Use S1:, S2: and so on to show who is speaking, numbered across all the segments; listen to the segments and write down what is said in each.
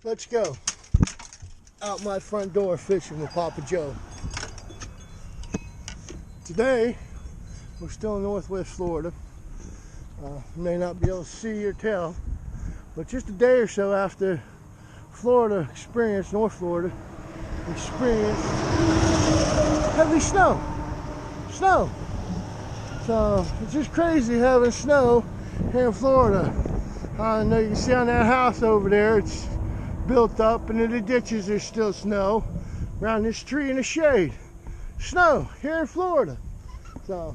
S1: Let's go out my front door fishing with Papa Joe. Today, we're still in Northwest Florida. You may not be able to see or tell, but just a day or so after Florida experienced, North Florida experienced heavy snow. So it's just crazy having snow here in Florida. I know you can see on that house over there, it's built up, and in the ditches there's still snow. Around this tree in the shade, snow here in Florida. So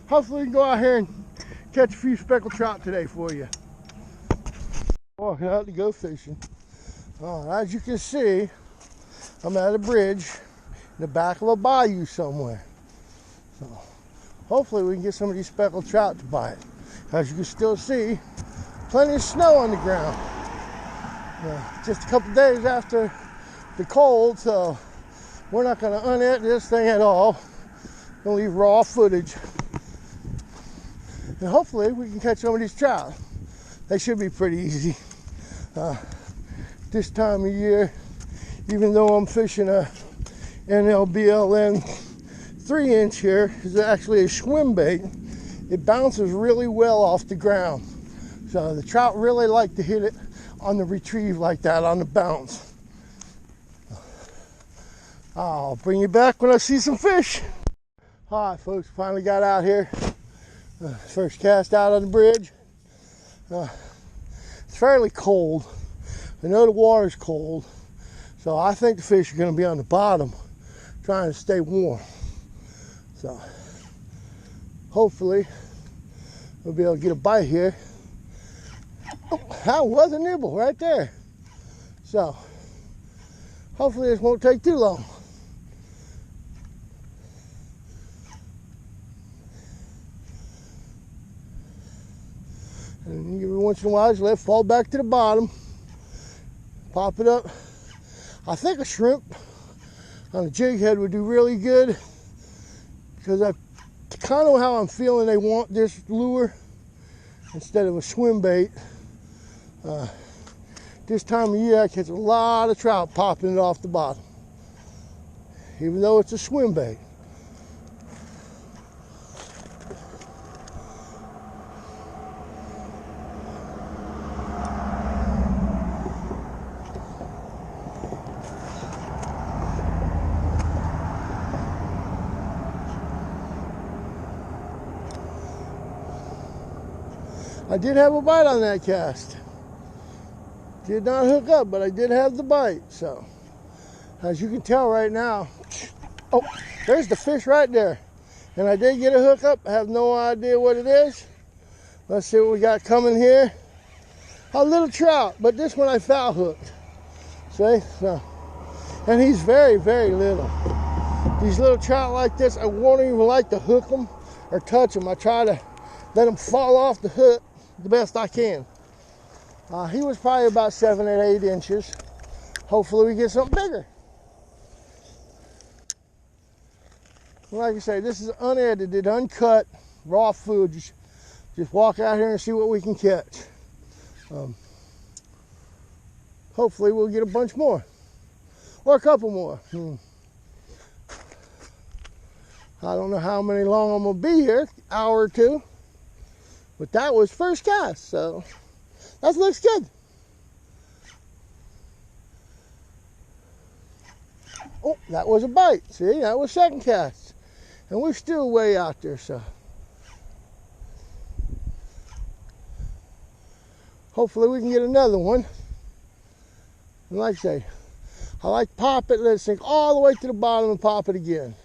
S1: hopefully we can go out here and catch a few speckled trout today for you. Walking out to go fishing. As you can see, I'm at a bridge in the back of a bayou somewhere. So hopefully we can get some of these speckled trout to bite. As you can still see, plenty of snow on the ground. Just a couple days after the cold, so we're not going to unedit this thing at all. Gonna leave raw footage. And hopefully we can catch some of these trout. They should be pretty easy. This time of year, even though I'm fishing a NLBLN 3-inch here, is actually a swim bait. It bounces really well off the ground. So the trout really like to hit it on the retrieve like that, on the bounce. I'll bring you back when I see some fish. All right, folks, finally got out here. First cast out on the bridge. It's fairly cold. I know the water's cold, so I think the fish are going to be on the bottom, trying to stay warm. So hopefully we'll be able to get a bite here. Oh, that was a nibble right there. So hopefully this won't take too long. And every once in a while, just let it fall back to the bottom. Pop it up. I think a shrimp on a jig head would do really good, because I kind of know how I'm feeling. They want this lure instead of a swim bait. This time of year, I catch a lot of trout popping it off the bottom, even though it's a swim bait. I did have a bite on that cast. Did not hook up, but I did have the bite. So, as you can tell right now, oh, there's the fish right there. And I did get a hook up. I have no idea what it is. Let's see what we got coming here. A little trout, but this one I foul hooked. See? So, and he's very, very little. These little trout like this, I won't even like to hook them or touch them. I try to let them fall off the hook the best I can. He was probably about 7 or 8 inches. Hopefully we get something bigger. Like I say, this is unedited, uncut, raw food. Just walk out here and see what we can catch. Hopefully we'll get a bunch more, or a couple more. I don't know how many long I'm gonna be here, hour or two. But that was first cast, so that looks good. Oh, that was a bite. See, that was second cast. And we're still way out there, so hopefully we can get another one. And like I say, I like to pop it, let it sink all the way to the bottom and pop it again.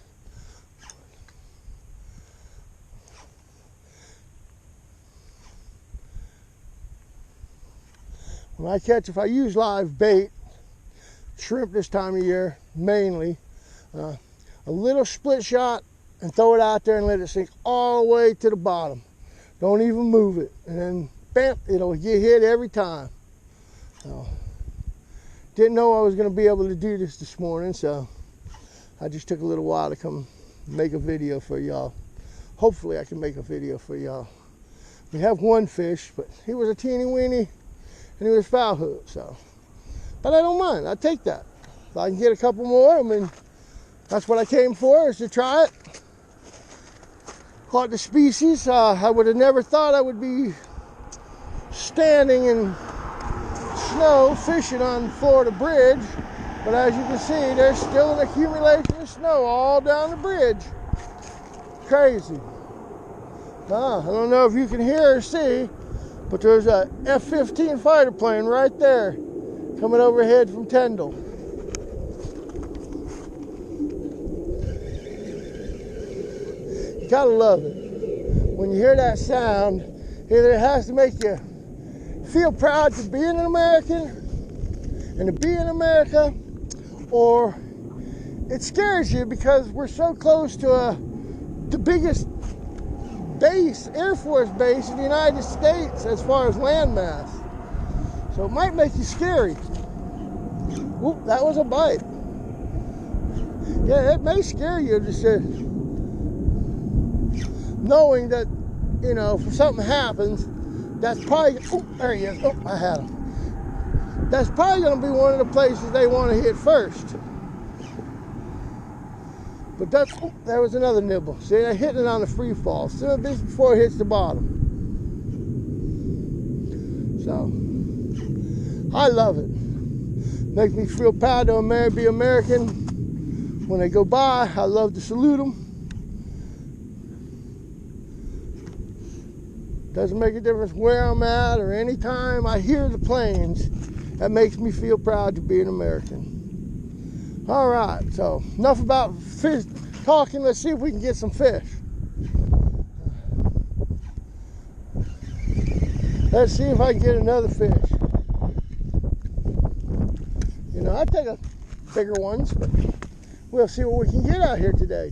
S1: When I catch, if I use live bait, shrimp this time of year, mainly, a little split shot and throw it out there and let it sink all the way to the bottom. Don't even move it. And then, bam, it'll get hit every time. So, didn't know I was going to be able to do this morning, so I just took a little while to come make a video for y'all. Hopefully I can make a video for y'all. We have one fish, but he was a teeny weeny and he was foul hooked, so But I don't mind. I take that. If I can get a couple more, I mean, that's what I came for, is to try it. Caught the species. I would have never thought I would be standing in snow fishing on Florida Bridge. But as you can see, there's still an accumulation of snow all down the bridge. Crazy. I don't know if you can hear or see, but there's a F-15 fighter plane right there coming overhead from Tyndall. You gotta love it. When you hear that sound, either it has to make you feel proud to be an American and to be in America, or it scares you because we're so close to the biggest base, Air Force base in the United States as far as landmass. So it might make you scary. Oop, that was a bite. Yeah, it may scare you just knowing that, you know, if something happens, that's probably, oh, there he is. Oh, I had him. That's probably going to be one of the places they want to hit first. But that's, oh, there was another nibble. See, they're hitting it on the free fall. So this before it hits the bottom. So, I love it. Makes me feel proud to be American. When they go by, I love to salute them. Doesn't make a difference where I'm at or any time I hear the planes. That makes me feel proud to be an American. All right, so enough about fish talking. Let's see if we can get some fish. Let's see if I can get another fish. You know, I take a bigger ones, but we'll see what we can get out here today.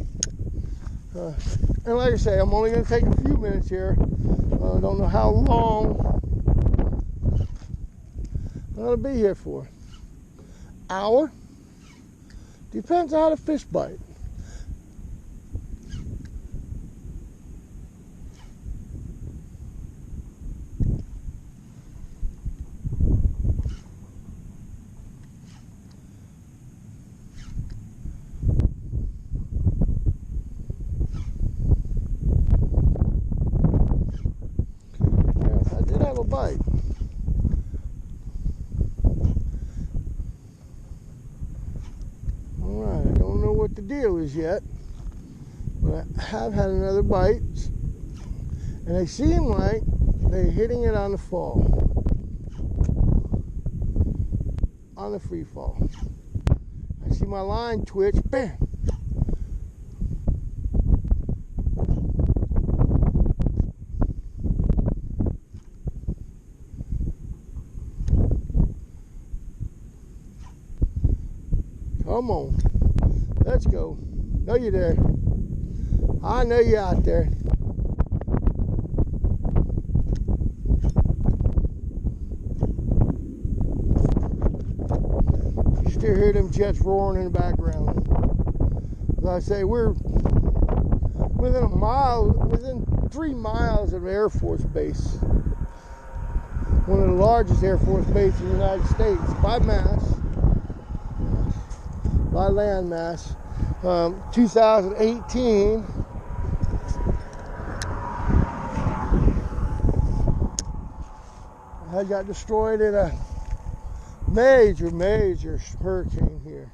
S1: And like I say, I'm only going to take a few minutes here. I don't know how long I'm going to be here for. Hour? Depends on how the fish bite. Bite. Alright, I don't know what the deal is yet, but I have had another bite, and they seem like they're hitting it on the fall, on the free fall. I see my line twitch, bam! Come on, let's go. Know you there. I know you out there. You still hear them jets roaring in the background. As I say, we're within 3 miles of Air Force Base. One of the largest Air Force bases in the United States by mass. By land mass. 2018 I got destroyed in a major hurricane here.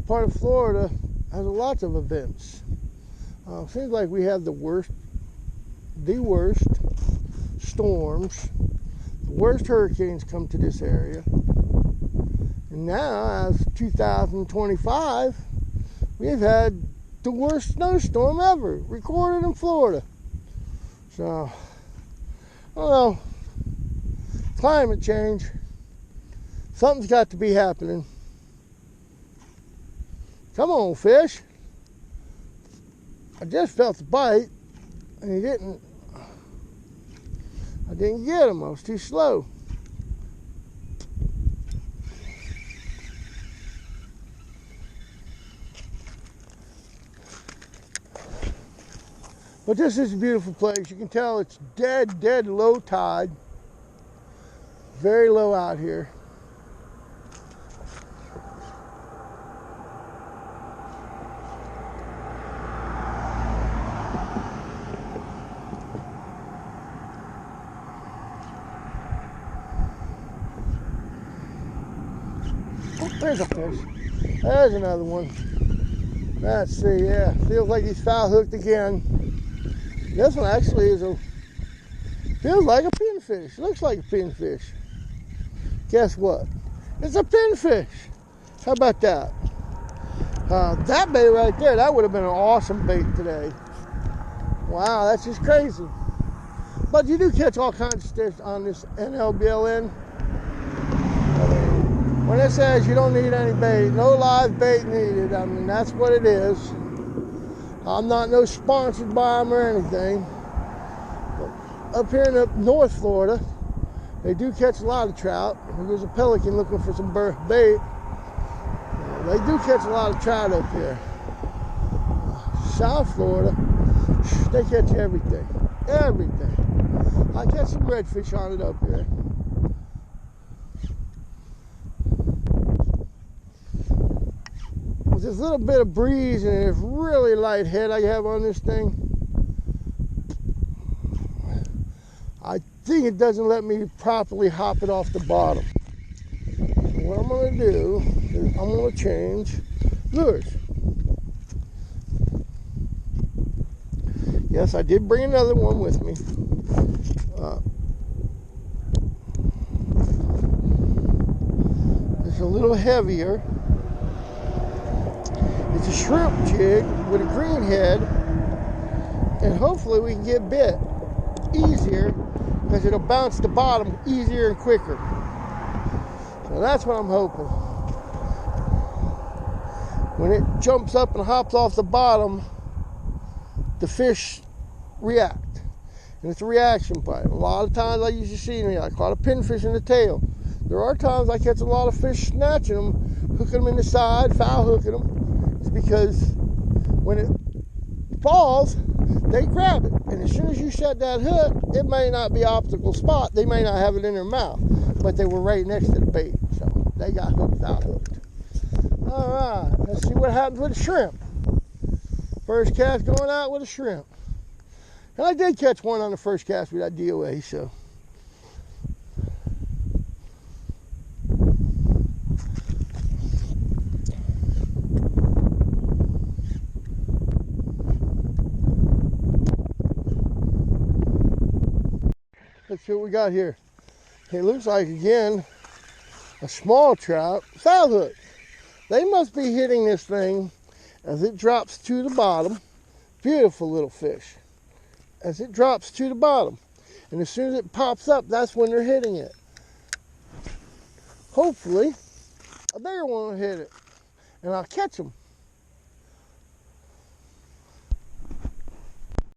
S1: Part of Florida has lots of events. Seems like we have the worst storms, the worst hurricanes come to this area, and And now, as 2025, we've had the worst snowstorm ever recorded in Florida. So, I don't know. Climate change. Something's got to be happening. Come on, fish. I just felt the bite, and I didn't get him. I was too slow. But this is a beautiful place. You can tell it's dead low tide. Very low out here. Oh, there's a fish. There's another one. Let's see, yeah. Feels like he's foul hooked again. This one actually feels like a pinfish. Looks like a pinfish. Guess what? It's a pinfish. How about that? That bait right there, that would have been an awesome bait today. Wow, that's just crazy. But you do catch all kinds of fish on this NLBLN. When it says you don't need any bait, no live bait needed, I mean, that's what it is. I'm not sponsored by them or anything. But up here in North Florida, they do catch a lot of trout. There's a pelican looking for some bait. They do catch a lot of trout up here. South Florida, they catch everything. Everything. I catch some redfish on it up here. With this little bit of breeze and this really light head I have on this thing, I think it doesn't let me properly hop it off the bottom. So what I'm going to do is I'm going to change lures. Yes, I did bring another one with me. It's a little heavier. It's a shrimp jig with a green head, and hopefully we can get bit easier because it'll bounce the bottom easier and quicker. So that's what I'm hoping. When it jumps up and hops off the bottom, the fish react. And it's a reaction bite. A lot of times I used to see me, I caught a pinfish in the tail. There are times I catch a lot of fish snatching them, hooking them in the side, foul hooking them. It's because when it falls, they grab it. And as soon as you set that hook, it may not be optical spot. They may not have it in their mouth, but they were right next to the bait. So they got hooked, foul hooked. All right, let's see what happens with a shrimp. First cast going out with a shrimp. And I did catch one on the first cast with that DOA, so. Let's see what we got here. It looks like, again, a small trout, foul hook. They must be hitting this thing as it drops to the bottom. Beautiful little fish. As it drops to the bottom. And as soon as it pops up, that's when they're hitting it. Hopefully, a bigger one will hit it. And I'll catch them.